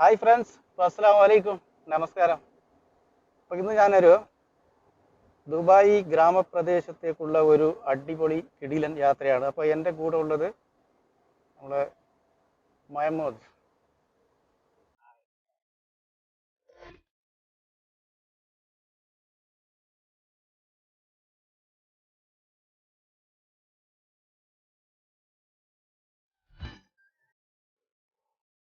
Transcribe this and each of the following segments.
Hi friends, അസ്സലാമു അലൈക്കും, നമസ്കാരം. അപ്പോൾ ഇന്ന് ഞാനൊരു ദുബായ് ഗ്രാമപ്രദേശത്തേക്കുള്ള ഒരു അടിപൊളി കിടിലൻ യാത്രയാണ്. അപ്പോൾ എൻ്റെ കൂടെ ഉള്ളത് നമ്മളെ മഹമ്മൂദ്.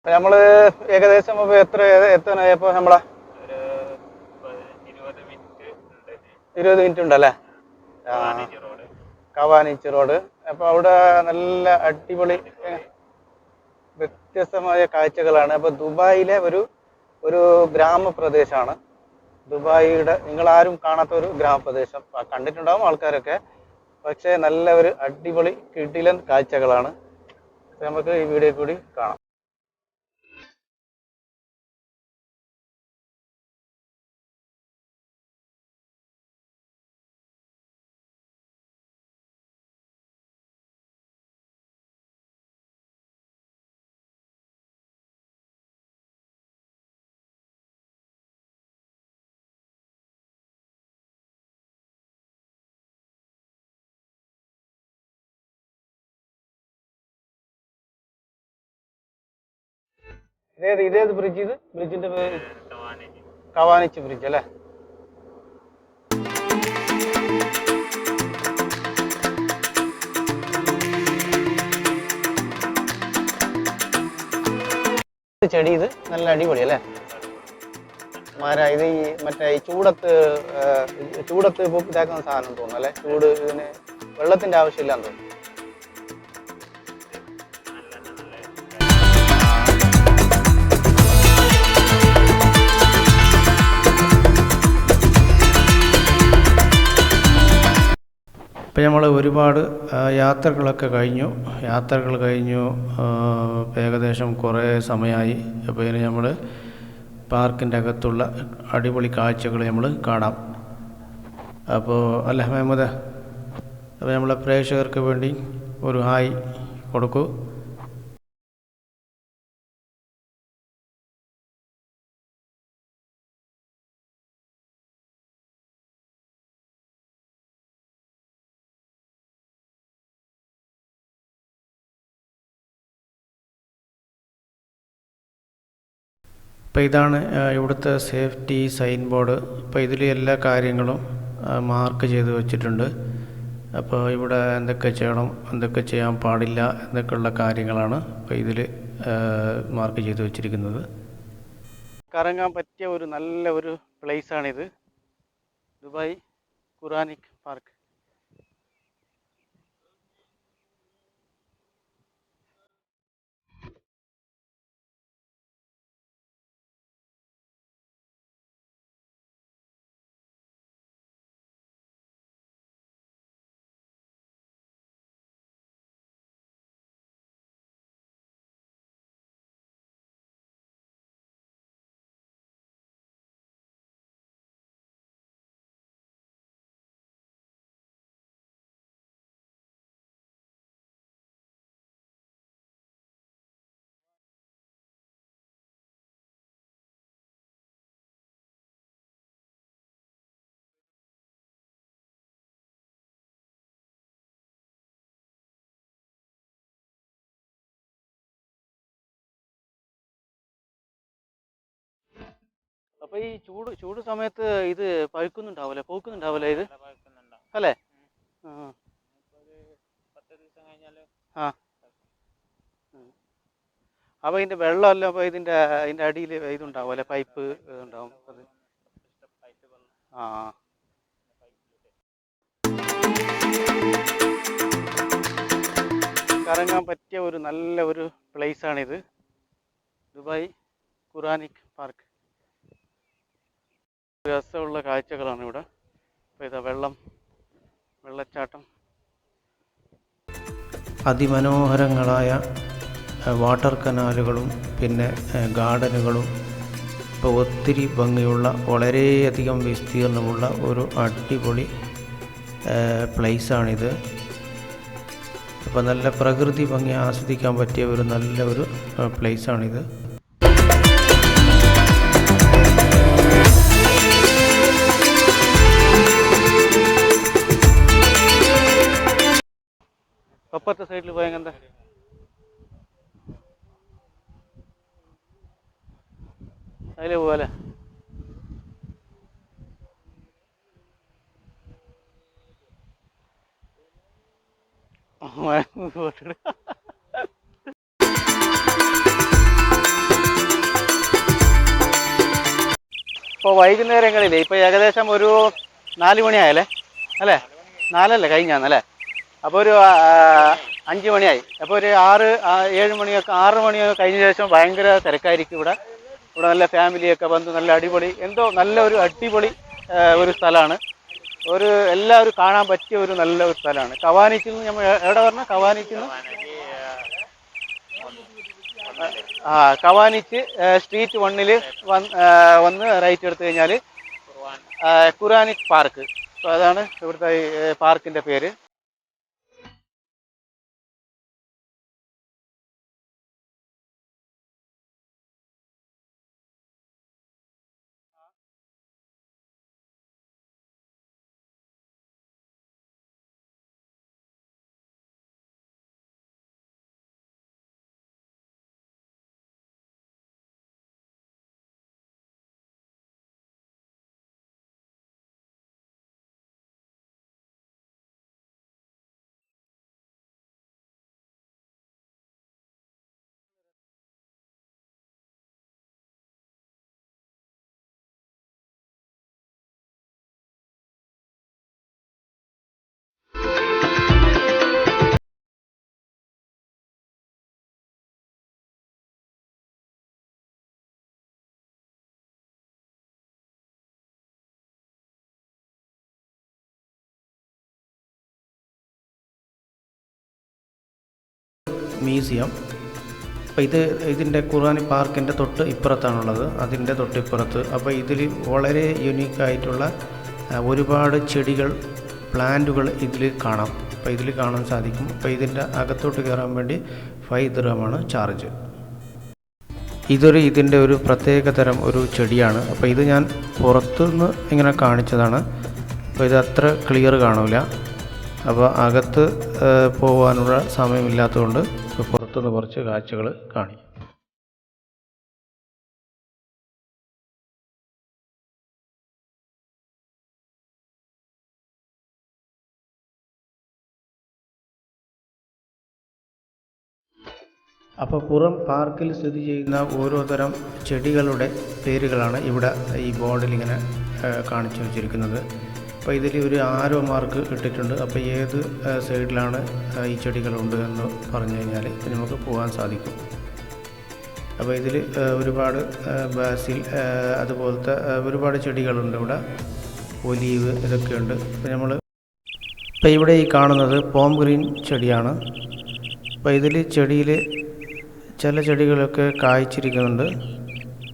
അപ്പോൾ നമ്മൾ ഏകദേശം അപ്പോൾ എത്താനായപ്പോൾ നമ്മളെ 20 മിനിറ്റ് ഉണ്ടല്ലേ? കവാനിച്ച് റോഡ്. അപ്പോൾ അവിടെ നല്ല അടിപൊളി വ്യത്യസ്തമായ കാഴ്ചകളാണ്. അപ്പോൾ ദുബായിലെ ഒരു ഒരു ഗ്രാമപ്രദേശമാണ്. ദുബായിയുടെ നിങ്ങളാരും കാണാത്ത ഒരു ഗ്രാമപ്രദേശം കണ്ടിട്ടുണ്ടാവും ആൾക്കാരൊക്കെ, പക്ഷേ നല്ല ഒരു അടിപൊളി കിടിലൻ കാഴ്ചകളാണ്. നമുക്ക് ഈ വീഡിയോ കൂടി കാണാം. ഇതേത് ബ്രിഡ്ജ്? ഇത് ബ്രിഡ്ജിന്റെ പേര് കവാനിച്ച് ബ്രിഡ്ജ് അല്ലേ? ചെടി ഇത് നല്ല അടിപൊളി അല്ലേ? ഇത് ഈ മറ്റേ ഈ ചൂടത്ത് ഇതാക്കുന്ന സാധനം തോന്നുന്നു അല്ലേ? ചൂട് ഇതിന് വെള്ളത്തിന്റെ ആവശ്യമില്ലാന്ന് തോന്നുന്നു. അപ്പോൾ നമ്മൾ ഒരുപാട് യാത്രകൾ കഴിഞ്ഞു ഏകദേശം കുറേ സമയമായി. അപ്പോൾ ഇനി നമ്മൾ പാർക്കിൻ്റെ അകത്തുള്ള അടിപൊളി കാഴ്ചകൾ നമ്മൾ കാണാം. അപ്പോൾ അല്ല മഹമ്മദ്, അപ്പോൾ നമ്മളെ പ്രേക്ഷകർക്ക് വേണ്ടി ഒരു ഹായ് കൊടുക്കൂ. അപ്പോൾ ഇതാണ് ഇവിടുത്തെ സേഫ്റ്റി സൈൻ ബോർഡ്. അപ്പോൾ ഇതിൽ എല്ലാ കാര്യങ്ങളും മാർക്ക് ചെയ്ത് വെച്ചിട്ടുണ്ട്. അപ്പോൾ ഇവിടെ എന്തൊക്കെ ചെയ്യണം, എന്തൊക്കെ ചെയ്യാൻ പാടില്ല എന്നൊക്കെയുള്ള കാര്യങ്ങളാണ് അപ്പോൾ ഇതിൽ മാർക്ക് ചെയ്ത് വെച്ചിരിക്കുന്നത്. കറങ്ങാൻ പറ്റിയ ഒരു നല്ല ഒരു പ്ലേസാണിത്, ദുബായ് ഖുറാനിക് പാർക്ക്. അപ്പൊ ഈ ചൂട് സമയത്ത് ഇത് പൂക്കുന്നുണ്ടാവൂലേ ഇത് അല്ലേ? ആ, അപ്പൊ ഇതിന്റെ വെള്ളമല്ല, അപ്പൊ ഇതിന്റെ അടിയിൽ ഇതുണ്ടാവും അല്ലെ, പൈപ്പ് ഉണ്ടാവും അത്. ആ, കറങ്ങാൻ പറ്റിയ ഒരു നല്ല ഒരു പ്ലേസാണിത്, ദുബായ് ഖുറാനിക് പാർക്ക്. രസമുള്ള കാഴ്ചകളാണ് ഇവിടെ. അപ്പോൾ ഇതാ വെള്ളച്ചാട്ടം, അതിമനോഹരങ്ങളായ വാട്ടർ കനാലുകളും പിന്നെ ഗാർഡനുകളും. ഇപ്പോൾ ഒത്തിരി ഭംഗിയുള്ള വളരെയധികം വിസ്തീർണമുള്ള ഒരു അടിപൊളി പ്ലേസാണിത്. അപ്പോൾ നല്ല പ്രകൃതി ഭംഗി ആസ്വദിക്കാൻ പറ്റിയ ഒരു നല്ല ഒരു പ്ലേസാണിത്. അപ്പുറത്തെ സൈഡിൽ പോയെങ്കിൽ എന്താ അതിൽ പോവാല്ലേ? ഇപ്പോൾ വൈകുന്നേരങ്ങളില്ലേ, ഇപ്പോൾ ഏകദേശം ഒരു 4 മണിയായല്ലേ അല്ലേ? 4 കഴിഞ്ഞാന്നല്ലേ? അപ്പോൾ ഒരു 5 മണിയായി. അപ്പോൾ ഒരു 7 മണിയൊക്കെ 6 മണിയൊക്കെ കഴിഞ്ഞ ശേഷം ഭയങ്കര തിരക്കായിരിക്കും ഇവിടെ. ഇവിടെ നല്ല ഫാമിലിയൊക്കെ വന്ന് നല്ല അടിപൊളി എന്തോ നല്ല ഒരു അടിപൊളി ഒരു സ്ഥലമാണ്. എല്ലാവരും കാണാൻ പറ്റിയ ഒരു നല്ല ഒരു സ്ഥലമാണ്. കവാനിച്ചിൽ നിന്ന് നമ്മൾ എവിടെ പറഞ്ഞാൽ കവാനിച്ചിൽ നിന്ന് കവാനിച്ച് സ്ട്രീറ്റ് 1 വന്ന് റൈറ്റ് എടുത്തു കഴിഞ്ഞാൽ ഖുറാനിക് പാർക്ക്. അപ്പോൾ അതാണ് ഇവിടുത്തെ പാർക്കിൻ്റെ പേര്. മ്യൂസിയം. അപ്പോൾ ഇതിൻ്റെ ഖുറാനി പാർക്കിൻ്റെ തൊട്ട് ഇപ്പുറത്താണുള്ളത്, അതിൻ്റെ തൊട്ടിപ്പുറത്ത്. അപ്പോൾ ഇതിൽ വളരെ യുണീക്കായിട്ടുള്ള ഒരുപാട് ചെടികൾ, പ്ലാന്റുകൾ ഇതിൽ കാണാം. അപ്പോൾ ഇതിൽ കാണാൻ സാധിക്കും. അപ്പോൾ ഇതിൻ്റെ അകത്തോട്ട് കയറാൻ വേണ്ടി 5 ദിർഹമാണ് ചാർജ്. ഇതിൻ്റെ ഒരു പ്രത്യേക തരം ഒരു ചെടിയാണ്. അപ്പോൾ ഇത് ഞാൻ പുറത്തുനിന്ന് ഇങ്ങനെ കാണിച്ചതാണ്. അപ്പോൾ ഇത് അത്ര ക്ലിയർ കാണില്ല. അപ്പോൾ അകത്ത് പോകാനുള്ള സമയമില്ലാത്തതുകൊണ്ട് പുറത്തുനിന്ന് കുറച്ച് കാഴ്ചകൾ കാണിക്കും. അപ്പോൾ പുറം പാർക്കിൽ സ്ഥിതി ചെയ്യുന്ന ഓരോ തരം ചെടികളുടെ പേരുകളാണ് ഇവിടെ ഈ ബോർഡിൽ ഇങ്ങനെ കാണിച്ചു വച്ചിരിക്കുന്നത്. അപ്പോൾ ഇതിൽ ഒരു ആരോ മാർക്ക് ഇട്ടിട്ടുണ്ട്. അപ്പോൾ ഏത് സൈഡിലാണ് ഈ ചെടികളുണ്ട് എന്ന് പറഞ്ഞു കഴിഞ്ഞാൽ നമുക്ക് പോകാൻ സാധിക്കും. അപ്പോൾ ഇതിൽ ഒരുപാട് ബാസിൽ അതുപോലത്തെ ഒരുപാട് ചെടികളുണ്ട് ഇവിടെ. ഒലീവ് ഇതൊക്കെയുണ്ട്. ഇപ്പോൾ ഇവിടെ ഈ കാണുന്നത് പോം ഗ്രീൻ ചെടിയാണ്. അപ്പോൾ ഇതിൽ ചെടിയിൽ ചില ചെടികളൊക്കെ കായ്ച്ചിരിക്കുന്നുണ്ട്.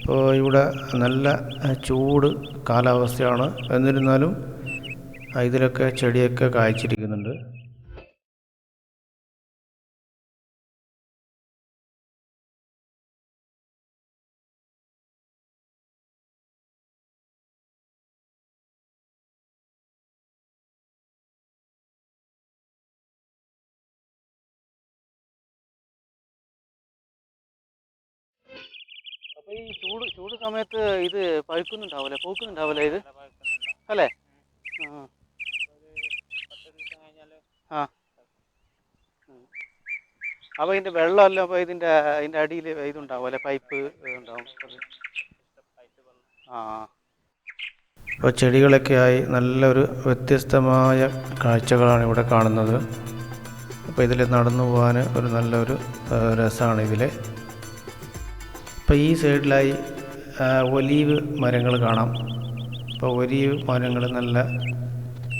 ഇപ്പോൾ ഇവിടെ നല്ല ചൂട് കാലാവസ്ഥയാണ്, എന്നിരുന്നാലും ഇതിലൊക്കെ ചെടിയൊക്കെ കായ്ച്ചിരിക്കുന്നുണ്ട്. അപ്പോൾ ഈ ചൂട് സമയത്ത് ഇത് പഴുക്കുന്നുണ്ടാവില്ലേ, പൂക്കുന്നുണ്ടാവില്ലേ ഇത് അല്ലേ? ആ അപ്പോൾ ഇതിൻ്റെ വെള്ളമല്ല, അപ്പോൾ ഇതിൻ്റെ അടിയിൽ ഇതുണ്ടാവും അല്ലേ, പൈപ്പ് ഉണ്ടാവും. ആ അപ്പോൾ ചെടികളൊക്കെയായി നല്ലൊരു വ്യത്യസ്തമായ കാഴ്ചകളാണ് ഇവിടെ കാണുന്നത്. അപ്പോൾ ഇതിൽ നടന്നു പോകാൻ ഒരു നല്ലൊരു രസമാണ് ഇതിൽ. ഇപ്പോൾ ഈ സൈഡിലായി ഒലീവ് മരങ്ങൾ കാണാം. അപ്പോൾ ഒലീവ് മരങ്ങൾ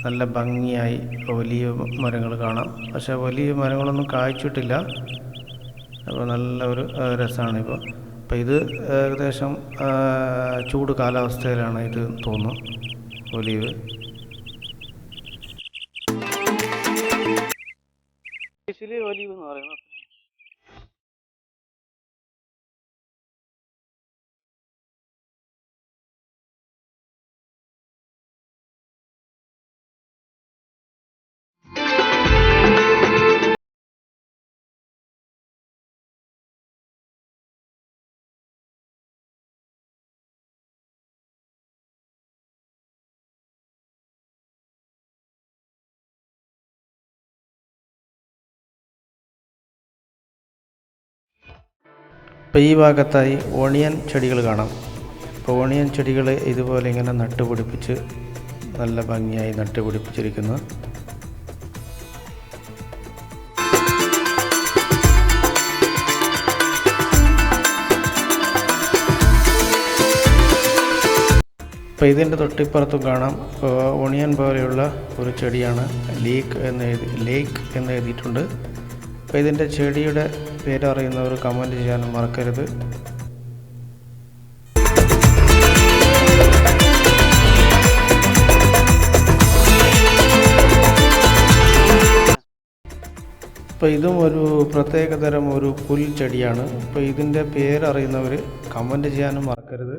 നല്ല ഭംഗിയായി ഒലീവ് മരങ്ങൾ കാണാം. പക്ഷേ ഒലീവ് മരങ്ങളൊന്നും കായ്ച്ചിട്ടില്ല. അപ്പോൾ നല്ല ഒരു രസമാണ് ഇപ്പോൾ. അപ്പോൾ ഇത് ഏകദേശം ചൂട് കാലാവസ്ഥയിലാണ് ഇത് തോന്നുന്നു, ഒലീവ്. ഒലീവ് എന്ന് പറയുന്നത് ഇപ്പോൾ ഈ ഭാഗത്തായി ഓണിയൻ ചെടികൾ കാണാം. ഇപ്പോൾ ഓണിയൻ ചെടികൾ ഇതുപോലെ ഇങ്ങനെ നട്ടുപിടിപ്പിച്ച് നല്ല ഭംഗിയായി നട്ടുപിടിപ്പിച്ചിരിക്കുന്നു. ഇപ്പോൾ ഇതിൻ്റെ തൊട്ടിപ്പുറത്തും കാണാം ഓണിയൻ പോലെയുള്ള ഒരു ചെടിയാണ് ലേക്ക് എന്ന് എഴുതിയിട്ടുണ്ട്. അപ്പോൾ ഇതിൻ്റെ ചെടിയുടെ പേരറിയുന്നവർ കമൻറ്റ് ചെയ്യാനും മറക്കരുത്. അപ്പോൾ ഇതും ഒരു പ്രത്യേകതരം ഒരു പുൽ ചെടിയാണ്. അപ്പോൾ ഇതിൻ്റെ പേരറിയുന്നവർ കമൻറ്റ് ചെയ്യാനും മറക്കരുത്.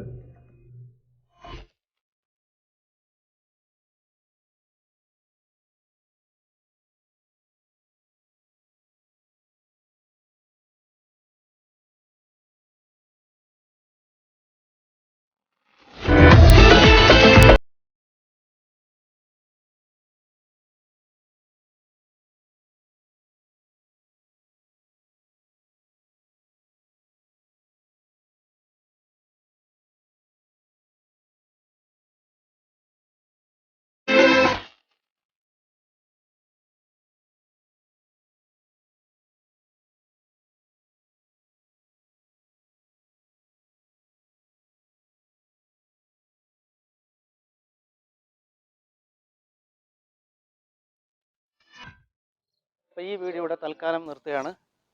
അപ്പോൾ ഈ വീഡിയോ ഇവിടെ തൽക്കാലം നിർത്തുകയാണ്.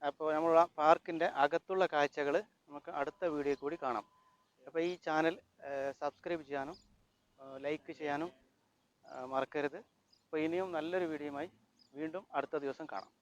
അപ്പോൾ നമ്മൾ ആ പാർക്കിൻ്റെ അകത്തുള്ള കാഴ്ചകൾ നമുക്ക് അടുത്ത വീഡിയോ കൂടി കാണാം. അപ്പോൾ ഈ ചാനൽ സബ്സ്ക്രൈബ് ചെയ്യാനും ലൈക്ക് ചെയ്യാനും മറക്കരുത്. അപ്പോൾ ഇനിയും നല്ലൊരു വീഡിയോയുമായി വീണ്ടും അടുത്ത ദിവസം കാണാം.